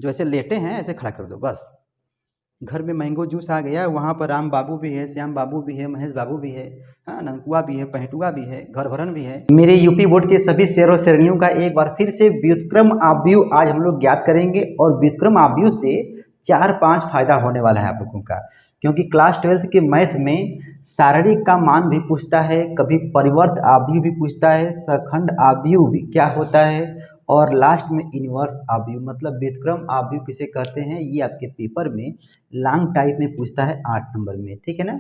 जो ऐसे लेटे हैं ऐसे खड़ा कर दो बस। घर में मैंगो जूस आ गया, वहाँ पर राम बाबू भी है, श्याम बाबू भी है, महेश बाबू भी है, हाँ, ननकुआ भी है, पहटुआ भी है, घर भरन भी है। मेरे यूपी बोर्ड के सभी शेर और शेरनियों का एक बार फिर से व्युत्क्रम आव्यूह आज हम लोग ज्ञात करेंगे। और व्युत्क्रम आव्यूह से 4-5 फायदा होने वाला है आप लोगों का, क्योंकि क्लास 12th के मैथ में शारीरिक का मान भी पूछता है, कभी परिवर्त आव्यूह भी पूछता है, सखंड आव्यूह भी क्या होता है, और लास्ट में इनवर्स आव्यूह मतलब व्युत्क्रम आव्यूह किसे कहते हैं, ये आपके पेपर में लॉन्ग टाइप में पूछता है 8 नंबर में, ठीक है ना।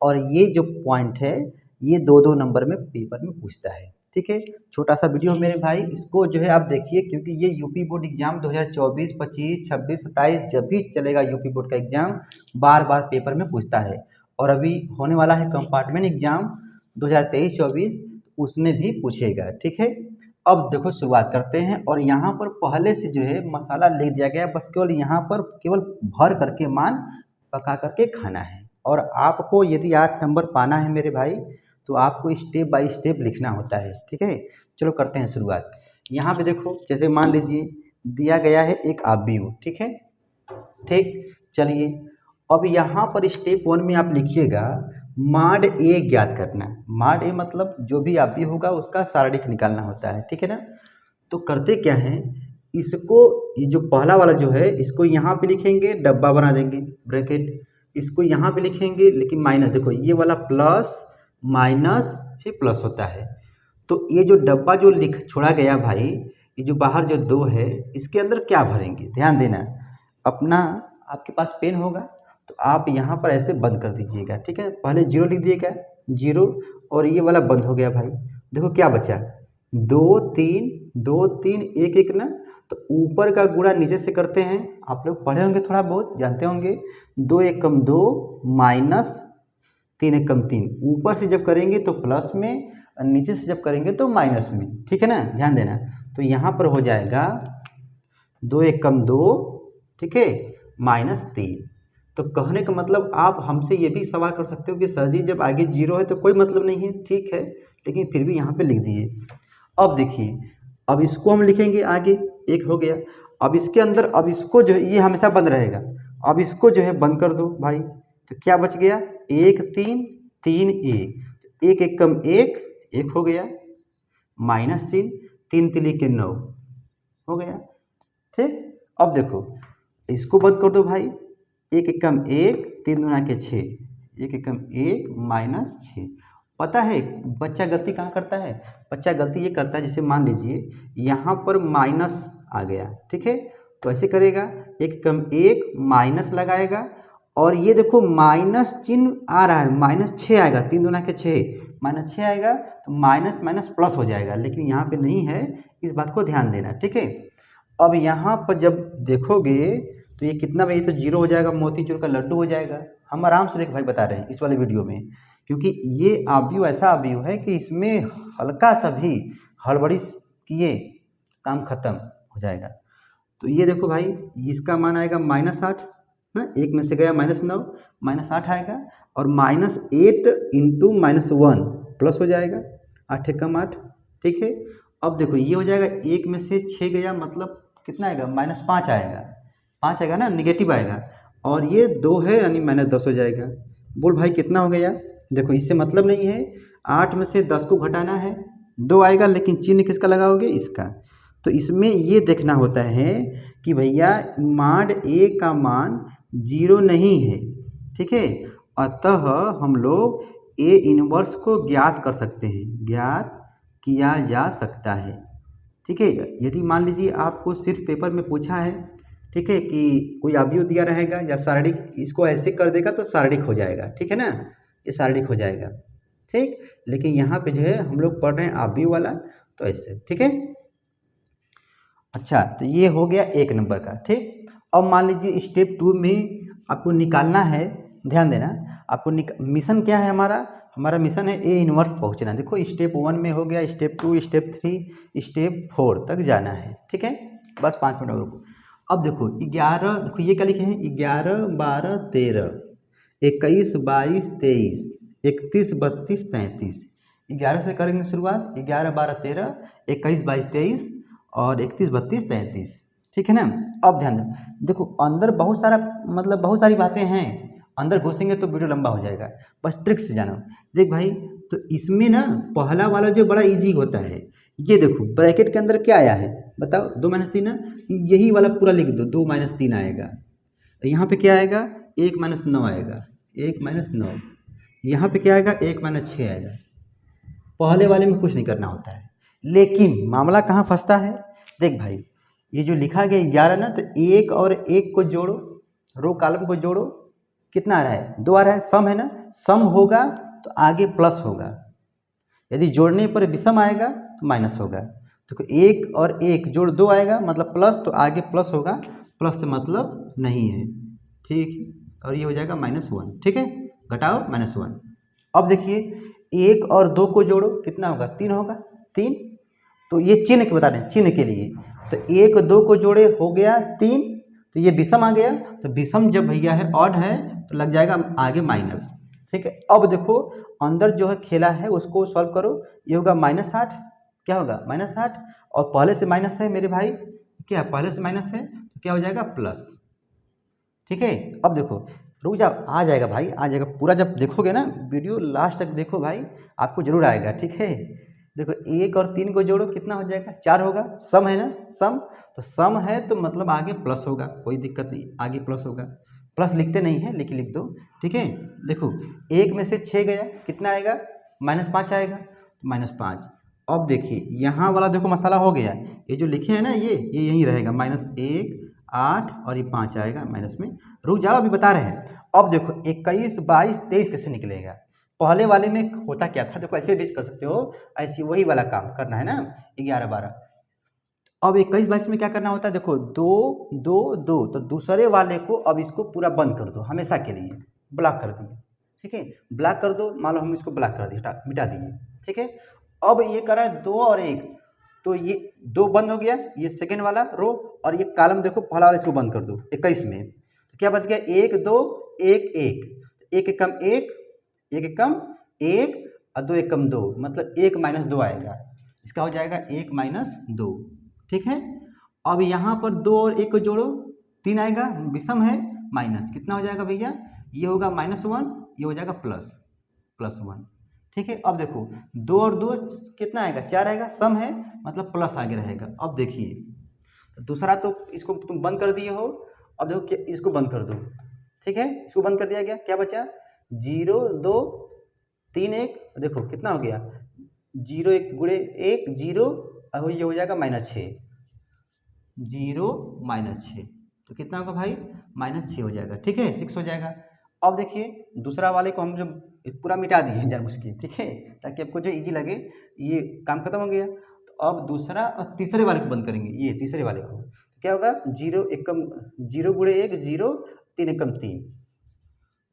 और ये जो पॉइंट है ये 2-2 नंबर में पेपर में पूछता है, ठीक है। छोटा सा वीडियो मेरे भाई, इसको जो है आप देखिए, क्योंकि ये यूपी बोर्ड एग्जाम 2024, 25, 26, 27 जब भी चलेगा यूपी बोर्ड का एग्जाम बार बार पेपर में पूछता है। और अभी होने वाला है कंपार्टमेंट एग्जाम 2023-24, उसमें भी पूछेगा, ठीक है। अब देखो शुरुआत करते हैं, और यहाँ पर पहले से जो है मसाला लिख दिया गया, बस केवल यहाँ पर केवल भर करके मान पका करके खाना है। और आपको यदि 8 नंबर पाना है मेरे भाई, तो आपको स्टेप बाय स्टेप लिखना होता है, ठीक है। चलो करते हैं शुरुआत। यहाँ पे देखो, जैसे मान लीजिए दिया गया है एक आव्यूह, ठीक है, ठीक। चलिए अब यहाँ पर स्टेप 1 में आप लिखिएगा माड ए ज्ञात करना। माड ए मतलब जो भी आव्यूह होगा उसका सारणिक निकालना होता है, ठीक है ना। तो करते क्या है, इसको ये जो पहला वाला जो है इसको यहाँ पे लिखेंगे, डब्बा बना देंगे ब्रैकेट, इसको यहाँ पे लिखेंगे लेकिन माइनस, देखो ये वाला प्लस माइनस फिर प्लस होता है। तो ये जो डब्बा जो लिख छोड़ा गया भाई, ये जो बाहर जो 2 है इसके अंदर क्या भरेंगे, ध्यान देना। अपना आपके पास पेन होगा तो आप यहाँ पर ऐसे बंद कर दीजिएगा, ठीक है। पहले 0 लिख दिएगा, 0, और ये वाला बंद हो गया भाई। देखो क्या बचा, 2 3 2 3 1 1 ना। तो ऊपर का गुणा नीचे से करते हैं, आप लोग पढ़े होंगे थोड़ा बहुत जानते होंगे। 2 1 कम 2 माइनस 3 1 कम 3, ऊपर से जब करेंगे तो प्लस में, नीचे से जब करेंगे तो माइनस में, ठीक है ना, ध्यान देना। तो यहाँ पर हो जाएगा 2 1 कम 2, ठीक है, माइनस 3। तो कहने का मतलब आप हमसे ये भी सवाल कर सकते हो कि सर जी जब आगे 0 है तो कोई मतलब नहीं है, ठीक है, लेकिन फिर भी यहाँ पे लिख दिए। अब देखिए, अब इसको हम लिखेंगे आगे, एक हो गया। अब इसके अंदर, अब इसको जो है ये हमेशा बंद रहेगा, अब इसको जो है बंद कर दो भाई। तो क्या बच गया, 1 3 3 1, 1 1 कम 1 1 हो गया, माइनस 3 3 3 के 9 हो गया, ठीक। अब देखो इसको बंद कर दो भाई, 1 1 कम 1 3 दूना के 6, 1 1 कम 1 माइनस 6। पता है बच्चा गलती कहाँ करता है, बच्चा गलती ये करता है, जैसे मान लीजिए यहाँ पर माइनस आ गया, ठीक है, तो ऐसे करेगा 1 कम 1 माइनस लगाएगा, और ये देखो माइनस चिन्ह आ रहा है, माइनस 6 आएगा, 3 दूना के 6 माइनस 6 आएगा, तो माइनस माइनस प्लस हो जाएगा, लेकिन यहाँ पे नहीं है, इस बात को ध्यान देना, ठीक है। अब यहाँ पर जब देखोगे तो ये कितना भाई, तो 0 हो जाएगा, मोतीचूर का लड्डू हो जाएगा। हम आराम से देख भाई बता रहे हैं इस वाले वीडियो में, क्योंकि ये आव्यूह ऐसा आव्यूह है कि इसमें हल्का सा भी हड़बड़ी किए काम खत्म हो जाएगा। तो ये देखो भाई, इसका मान आएगा -8 ना, 1 में से गया -9, -8 आएगा, और -8 इंटू -1 प्लस हो जाएगा, 8 एकम 8, ठीक है। अब देखो ये हो जाएगा, 1 में से 6 गया, मतलब कितना आएगा, -5 आएगा, 5 आएगा ना, निगेटिव आएगा, और ये 2 है यानी -10 हो जाएगा। बोल भाई कितना हो गया, देखो इससे मतलब नहीं है, 8 में से 10 को घटाना है, 2 आएगा, लेकिन चिन्ह किसका लगाओगे, इसका। तो इसमें ये देखना होता है कि भैया माड ए का मान 0 नहीं है, ठीक है, अतः हम लोग ए इनवर्स को ज्ञात कर सकते हैं, ज्ञात किया जा सकता है, ठीक है। यदि मान लीजिए आपको सिर्फ पेपर में पूछा है, ठीक है, कि कोई आव्यूह दिया रहेगा या सारणिक, इसको ऐसे कर देगा तो सारणिक हो जाएगा, ठीक है ना, ये सारणिक हो जाएगा, ठीक। लेकिन यहाँ पे जो है हम लोग पढ़ रहे हैं आव्यूह वाला, तो ऐसे, ठीक है। अच्छा, तो ये हो गया 1 नंबर का, ठीक। अब मान लीजिए स्टेप 2 में आपको निकालना है, ध्यान देना, आपको मिशन क्या है हमारा, हमारा मिशन है ए इनवर्स पहुंचना। देखो स्टेप 1 में हो गया, स्टेप 2, स्टेप 3, स्टेप 4 तक जाना है, ठीक है। बस 5 मिनट और रुको। अब देखो 11, देखो ये क्या लिखे हैं, 11 12 13 21 22 23 31 32 33, 11 से करेंगे शुरुआत, 11 12 13 21 22 23 और 31 32 33, ठीक है ना। अब ध्यान दो, देखो अंदर बहुत सारा मतलब बहुत सारी बातें हैं, अंदर घुसेंगे तो वीडियो लंबा हो जाएगा, बस ट्रिक से जानो। देख भाई, तो इसमें ना पहला वाला जो बड़ा इजी होता है, ये देखो ब्रैकेट के अंदर क्या आया है बताओ, 2-3 ना, यही वाला पूरा लिख दो, 2-3 आएगा। यहाँ पे क्या आएगा, 1-9 आएगा, 1-9। यहाँ पे क्या आएगा, 1-6 आएगा। पहले वाले में कुछ नहीं करना होता है, लेकिन मामला कहाँ फंसता है, देख भाई ये जो लिखा गया 11 ना, तो एक और एक को जोड़ो, रो कॉलम को जोड़ो, कितना आ रहा है, 2 आ रहा है, सम है ना, सम होगा तो आगे प्लस होगा, यदि जोड़ने पर विषम आएगा तो माइनस होगा। तो एक और एक जोड़ 2 आएगा मतलब प्लस, तो आगे प्लस होगा, प्लस से मतलब नहीं है, ठीक। और ये हो जाएगा -1, ठीक है, घटाओ -1। अब देखिए 1 और 2 को जोड़ो, कितना होगा, 3 होगा, 3। तो ये चिन्ह के बता रहे हैं, चिन्ह के लिए, तो 1 2 को जोड़े हो गया 3, तो ये विषम आ गया, तो विषम जब भैया है ऑड है तो लग जाएगा आगे माइनस, ठीक है। अब देखो अंदर जो है खेला है उसको सॉल्व करो, ये होगा -8, क्या होगा -8, और पहले से माइनस है मेरे भाई, क्या पहले से माइनस है तो क्या हो जाएगा प्लस, ठीक है। अब देखो रुक जाओ, आ जाएगा भाई, आ जाएगा पूरा, जब देखोगे ना वीडियो लास्ट तक देखो भाई, आपको जरूर आएगा, ठीक है। देखो 1 और 3 को जोड़ो, कितना हो जाएगा, 4 होगा, सम है ना, सम, तो सम है तो मतलब आगे प्लस होगा, कोई दिक्कत नहीं, आगे प्लस होगा, प्लस लिखते नहीं है लेकिन लिख दो, ठीक है। देखो 1 में से 6 गया, कितना आएगा, -5 आएगा, -5। अब देखिए यहाँ वाला देखो मसाला हो गया, ये जो लिखे हैं ना ये यहीं रहेगा, -1 8 और ये 5 आएगा माइनस में। रुक जाओ अभी बता रहे हैं। अब देखो 21 22 23 कैसे निकलेगा, पहले वाले में होता क्या था, देखो ऐसे डिच कर सकते हो, ऐसे वही वाला काम करना है ना, 11 12। अब 21 22 में क्या करना होता है, देखो 2 2 2, तो दूसरे वाले को अब इसको पूरा बंद कर दो हमेशा के लिए, ब्लॉक कर दिए, ठीक है, ब्लॉक कर दो, मान लो हम इसको ब्लॉक कर दिए, मिटा दिए, ठीक है। अब ये कर रहा है 2 और 1, तो ये 2 बंद हो गया, ये सेकेंड वाला रो, और ये कॉलम देखो पहला वाला, इसको बंद कर दो 21 में, तो क्या बच गया, 1 2 1 1, 1 एक कम 1, 1 एक कम 1, और 2 एक कम 2, मतलब 1 - 2 आएगा, इसका हो जाएगा 1 - 2, ठीक है। अब यहाँ पर 2 और 1 को जोड़ो, 3 आएगा, विषम है, माइनस, कितना हो जाएगा भैया, ये होगा -1, ये हो जाएगा +1, ठीक है। अब देखो 2 और 2 कितना आएगा, 4 आएगा, सम है मतलब प्लस आगे रहेगा। अब देखिए तो दूसरा तो इसको तुम बंद कर दिए हो, अब देखो इसको बंद कर दो, ठीक है, इसको बंद कर दिया गया, क्या बचा, 0 2 3 1, देखो कितना हो गया, 0 1 गुणे 1 0, अब ये हो जाएगा -6, 0 -6, तो कितना होगा भाई, -6 हो जाएगा, ठीक है, 6 हो जाएगा। अब देखिए दूसरा वाले को हम जो पूरा मिटा दिए जानबूझ के, ठीक है, ताकि आपको जो इजी लगे, ये काम खत्म हो गया। तो अब दूसरा और तीसरे वाले को बंद करेंगे, ये तीसरे वाले को, तो क्या होगा, 0 1 कम 0 गुणे 1 0, 3 1 कम 3,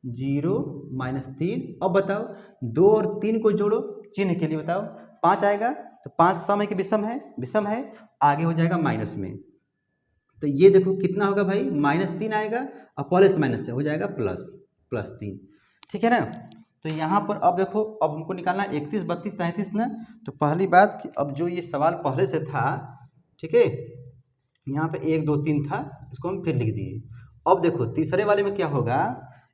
0 -3। अब बताओ 2 और 3 को जोड़ो, चिन्ह के लिए बताओ, 5 आएगा, तो 5 सम है कि विषम है, विषम है, आगे हो जाएगा माइनस में, तो ये देखो कितना होगा भाई, -3 आएगा, और पहले से माइनस से हो जाएगा +3, ठीक है ना। तो यहाँ पर अब देखो, अब हमको निकालना 31 32 33 ना, तो पहली बात कि अब जो ये सवाल पहले से था, ठीक है, यहाँ पे 1 2 3 था, इसको हम फिर लिख दिए। अब देखो तीसरे वाले में क्या होगा,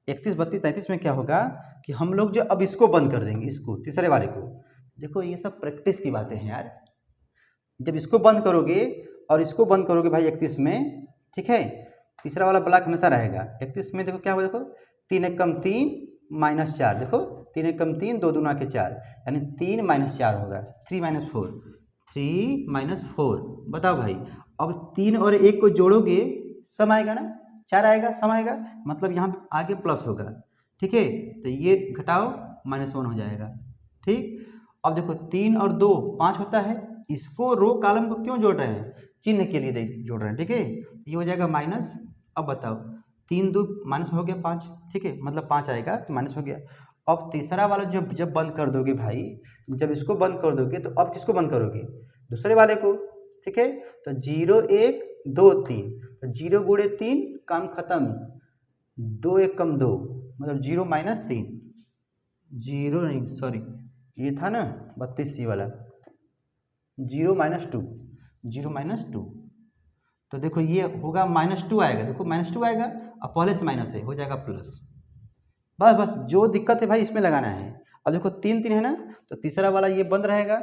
31 32 33 में क्या होगा कि हम लोग जो अब इसको बंद कर देंगे, इसको तीसरे वाले को, देखो ये सब प्रैक्टिस की बातें हैं यार, जब इसको बंद करोगे और इसको बंद करोगे भाई 31 में, ठीक है, तीसरा वाला ब्लॉक हमेशा रहेगा। 31 में देखो क्या हुआ, देखो 3 1 कम 3 -4, देखो 3 1 कम 3 2 दूना के 4, यानी 3 - 4 होगा, 3 - 4, 3 - 4, बताओ भाई। अब 3 और 1 को जोड़ोगे, सम आएगा ना, 4 आएगा, सम आएगा, मतलब यहाँ आगे प्लस होगा, ठीक है, तो ये घटाओ -1 हो जाएगा, ठीक। अब देखो 3 और 2 5 होता है, इसको रो कॉलम को क्यों जोड़ रहे हैं, चिन्ह के लिए जोड़ रहे हैं, ठीक है, ये हो जाएगा माइनस। अब बताओ 3 2 माइनस हो गया 5, ठीक है, मतलब 5 आएगा तो माइनस हो गया। अब तीसरा वाला जब बंद कर दोगे भाई, जब इसको बंद कर दोगे तो अब किसको बंद करोगे, दूसरे वाले को, ठीक है, तो 0 1 2 3, तो 0 गुणे 3 काम खत्म, 2 1 कम 2, मतलब 0 -3, 0 नहीं सॉरी, ये था ना 32 सी वाला, 0 -2, 0 -2, तो देखो ये होगा -2 आएगा, देखो -2 आएगा और पहले से माइनस है, हो जाएगा प्लस। बस बस जो दिक्कत है भाई इसमें लगाना है। अब देखो 3 3 है ना, तो तीसरा वाला ये बंद रहेगा,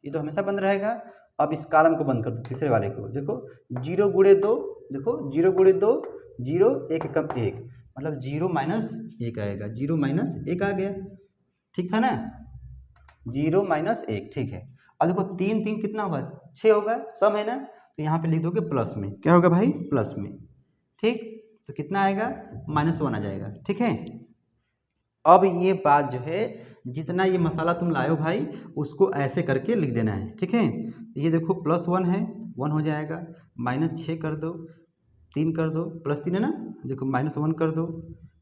ये तो हमेशा बंद रहेगा। अब इस कॉलम को बंद कर दो, तीसरे वाले को देखो 0 गुणे 2, देखो 0 गुणे 2 0 1 कम 1, मतलब 0 - 1 आएगा, 0 - 1 आ गया, ठीक था ना, 0 - 1 ठीक है। अब देखो 3 3 कितना होगा, 6 होगा, सम है ना, तो यहाँ पे लिख दोगे प्लस में, क्या होगा भाई प्लस में, ठीक। तो कितना आएगा -1 आ जाएगा, ठीक है। अब ये बात जो है जितना ये मसाला तुम लाए हो भाई उसको ऐसे करके लिख देना है, ठीक है। ये देखो +1 है, 1 हो जाएगा, -6 कर दो, 3 कर दो, +3 है ना, देखो -1 कर दो,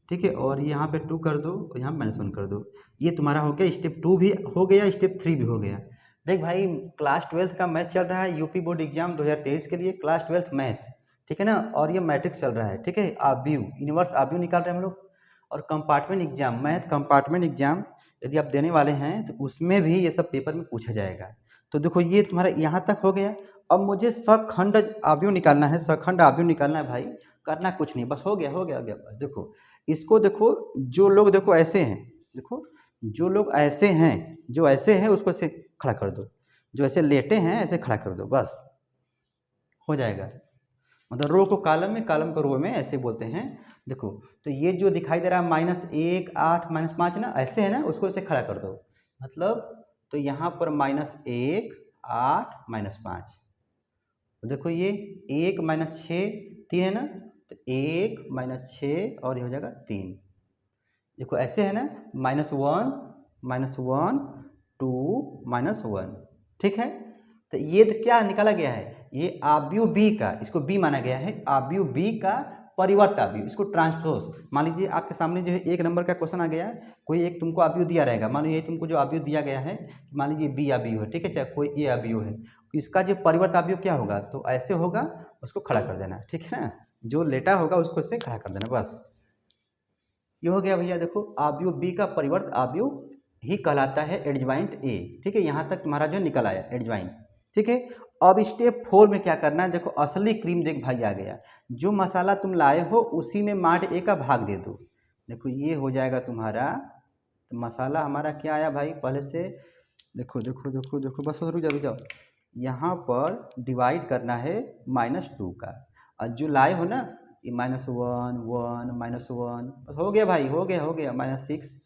ठीक है। और यहाँ पे 2 कर दो और यहाँ -1 कर दो। ये तुम्हारा हो गया, स्टेप 2 भी हो गया, स्टेप 3 भी हो गया। देख भाई क्लास 12th का मैथ चल रहा है, यूपी बोर्ड एग्जाम 2023 के लिए, क्लास 12th मैथ, ठीक है ना। और ये मैट्रिक्स चल रहा है, ठीक है। आव्यूह, इनवर्स आव्यूह निकाल रहे हैं हम लोग। और compartment exam, math compartment exam यदि आप देने वाले हैं तो उसमें भी ये सब पेपर में पूछा जाएगा। तो देखो ये तुम्हारा यहाँ तक हो गया। अब मुझे सखंड आव्यूह निकालना है, सखंड आव्यूह निकालना है भाई, करना कुछ नहीं, बस हो गया हो गया हो गया। बस देखो इसको, देखो जो लोग देखो ऐसे हैं, देखो जो लोग ऐसे हैं, जो ऐसे हैं उसको ऐसे खड़ा कर दो, जो ऐसे लेटे हैं ऐसे खड़ा कर दो, बस हो जाएगा। मतलब रो को कॉलम में, कॉलम को रो में, ऐसे बोलते हैं। देखो तो ये जो दिखाई दे रहा है -1 8 -5 ना, ऐसे है ना, उसको ऐसे खड़ा कर दो, मतलब तो यहाँ पर -1 8 -5, देखो ये 1 -6 3 है ना, तो 1 -6 और ये हो जाएगा 3, देखो ऐसे है ना, -1 -1 2 -1, ठीक है। तो ये तो क्या निकाला गया है, ये आव्यूह बी का, इसको बी माना गया है, आव्यूह बी का परिवर्त आव्यूह, इसको ट्रांसपोज। मान लीजिए आपके सामने जो है 1 नंबर का क्वेश्चन आ गया, कोई एक तुमको आव्यूह दिया रहेगा, मान लो ये तुमको जो आव्यूह दिया गया है, मान लीजिए बी आव्यूह है, ठीक है, चाहे कोई ए आव्यूह है, इसका जो परिवर्त आव्यूह क्या होगा, तो ऐसे होगा, उसको खड़ा कर देना, ठीक है ना, जो लेटा होगा उसको इससे खड़ा कर देना, बस ये हो गया भैया। देखो आव्यूह बी का परिवर्त आव्यूह ही कहलाता है एडज्वाइंट ए, ठीक है। यहाँ तक तुम्हारा जो निकल आया एडज्वाइंट, ठीक है। अब स्टेप 4 में क्या करना है, देखो असली क्रीम देख भाई आ गया, जो मसाला तुम लाए हो उसी में माड ए का भाग दे दो, देखो ये हो जाएगा तुम्हारा। तो मसाला हमारा क्या आया भाई पहले से, देखो देखो देखो देखो, बस रुक जाओ रुक जाओ, यहाँ पर डिवाइड करना है -2 का, और जो लाए हो ना ये -1 1 -1, बस हो गया भाई, हो गया हो गया, -6।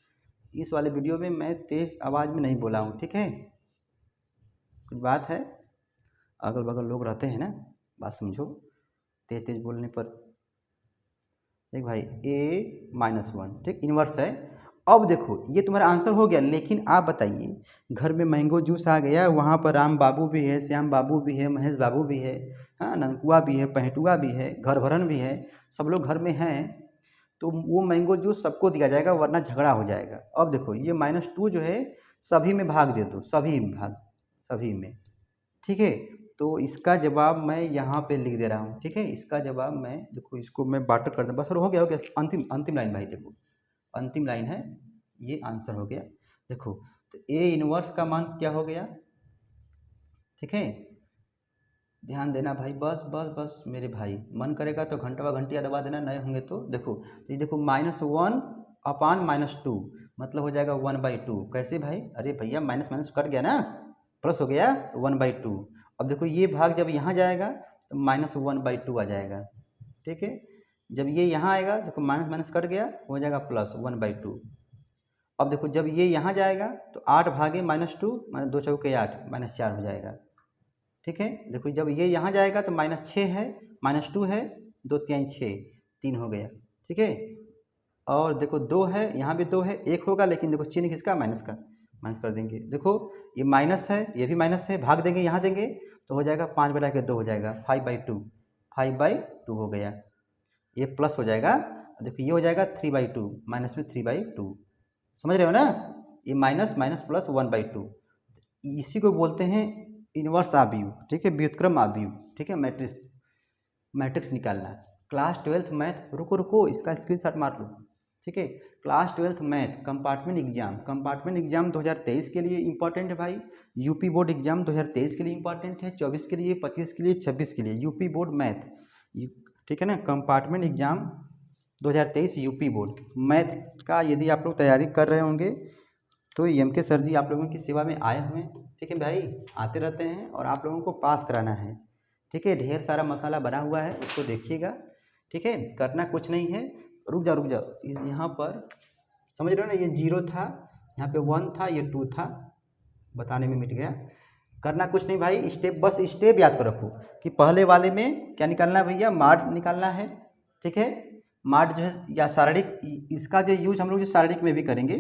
इस वाले वीडियो में मैं तेज़ आवाज़ में नहीं बोला हूँ, ठीक है, कुछ बात है, अगल बगल लोग रहते हैं ना, बात समझो, तेज़ तेज़ बोलने पर। देख भाई a -1, ठीक, इन्वर्स है। अब देखो ये तुम्हारा आंसर हो गया, लेकिन आप बताइए घर में मैंगो जूस आ गया, वहाँ पर राम बाबू भी है, श्याम बाबू भी है, महेश बाबू भी है, हाँ ननकुआ भी है, पहटुआ भी है, घर भरन भी है, सब लोग घर में हैं, तो वो मैंगो जूस सबको दिया जाएगा वरना झगड़ा हो जाएगा। अब देखो ये -2 जो है सभी में भाग दे दो, सभी में भाग, सभी में, ठीक है। तो इसका जवाब मैं यहाँ पे लिख दे रहा हूँ, ठीक है, इसका जवाब मैं, देखो इसको मैं बाटर कर दूँ, बस हो गया हो गया, अंतिम अंतिम लाइन भाई, देखो अंतिम लाइन है, ये आंसर हो गया। देखो तो ए इनवर्स का मान क्या हो गया, ठीक है, ध्यान देना भाई, बस बस बस मेरे भाई, मन करेगा तो घंटा घंटिया दबा देना, नए होंगे तो देखो, तो ये देखो -1 अपान -2 मतलब हो जाएगा 1/2, कैसे भाई, अरे भैया माइनस माइनस कट गया ना, प्लस हो गया 1/2। अब देखो ये भाग जब यहाँ जाएगा तो -1/2 आ जाएगा, ठीक है। जब ये यहाँ आएगा देखो माइनस माइनस कट गया, हो जाएगा +1/2। अब देखो जब ये यहाँ जाएगा तो 8 भागे -2, 2 चौके 8, -4 हो जाएगा, ठीक है। देखो जब ये यहाँ जाएगा तो -6 है, -2 है, 2 3 6, 3 हो गया, ठीक है। और देखो 2 है, यहाँ भी 2 है, 1 होगा, लेकिन देखो चिन्ह किसका, माइनस का, माइनस कर देंगे। देखो ये माइनस है, ये भी माइनस है, भाग देंगे, यहाँ देंगे तो हो जाएगा 5/2 हो जाएगा, 5/2, 5/2 हो गया, ये प्लस हो जाएगा। देखो ये हो जाएगा 3/2, माइनस में 3/2, समझ रहे हो ना, ये माइनस माइनस प्लस 1/2, इसी को बोलते हैं इनवर्स आव्यूह, ठीक है, व्युत्क्रम आव्यूह, ठीक है। मैट्रिक्स, मैट्रिक्स निकालना, क्लास 12th मैथ, रुको रुको इसका स्क्रीनशॉट मार लो, ठीक है। Class 12th math compartment exam, compartment exam 2023 के लिए इंपॉर्टेंट है भाई, यूपी बोर्ड एग्जाम 2023 के लिए इंपॉर्टेंट है, 24 के लिए, 25 के लिए, 26 के लिए, यूपी बोर्ड मैथ ठीक है ना, compartment exam 2023 UP board math का यदि आप लोग तैयारी कर रहे होंगे तो EMK सर जी आप लोगों की सेवा में आए हुए हैं। ठीक है भाई, आते रहते हैं और आप लोगों को पास कराना है। ठीक है, ढेर सारा मसाला बना हुआ है, उसको देखिएगा। ठीक है, करना कुछ नहीं है। रुक जाओ यहाँ पर समझ रहे हो ना, ये 0 था, यहाँ पे 1 था, ये 2 था, बताने में मिट गया। करना कुछ नहीं भाई, स्टेप बस स्टेप याद कर रखो कि पहले वाले में क्या निकालना है भैया, माड निकालना है। ठीक है, माड जो है या शारीरिक, इसका जो यूज हम लोग जो शारीरिक में भी करेंगे।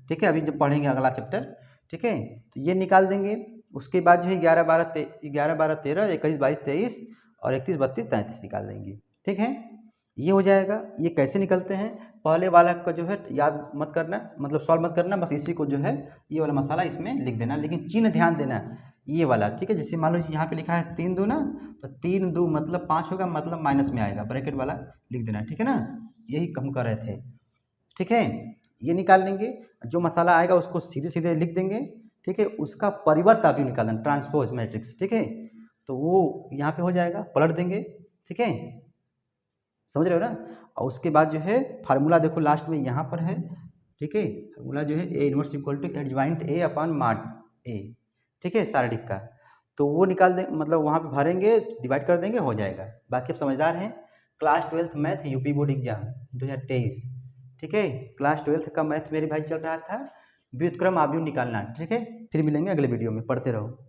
ठीक है, अभी जब पढ़ेंगे अगला चैप्टर। ठीक है, तो ये निकाल देंगे। उसके बाद जो है 11 12 13 21 22 23 और 31 32 33 निकाल देंगे। ठीक है, ये हो जाएगा। ये कैसे निकलते हैं, पहले वाला का जो है याद मत करना, मतलब सॉल्व मत करना, बस इसी को जो है ये वाला मसाला इसमें लिख देना, लेकिन चिन्ह ध्यान देना ये वाला। ठीक है, जैसे मान लो यहाँ पे लिखा है 3 2 ना, तो 3 2 मतलब 5 होगा, मतलब माइनस में आएगा, ब्रैकेट वाला लिख देना। ठीक है ना, यही हम कर रहे थे। ठीक है, ये निकाल लेंगे। जो मसाला आएगा उसको सीधे सीधे लिख देंगे। ठीक है, उसका परिवर्त अभी निकाल देना, ट्रांसपोज मैट्रिक्स। ठीक है, तो वो यहाँ पे हो जाएगा, पलट देंगे। ठीक है, समझ रहे हो ना। और उसके बाद जो है फार्मूला देखो लास्ट में यहाँ पर है। ठीक है, फार्मूला जो है A inverse equal to adjoint A upon mod A. ठीक है, शारीरिक का, तो वो निकाल दें, मतलब वहाँ पे भरेंगे, डिवाइड कर देंगे, हो जाएगा। बाकी आप समझदार हैं। Class 12th math UP board exam 2023। ठीक है, क्लास 12th का मैथ मेरे भाई चल रहा था, व्युत्क्रम आव्यूह निकालना। ठीक है, फिर मिलेंगे अगले वीडियो में, पढ़ते रहो।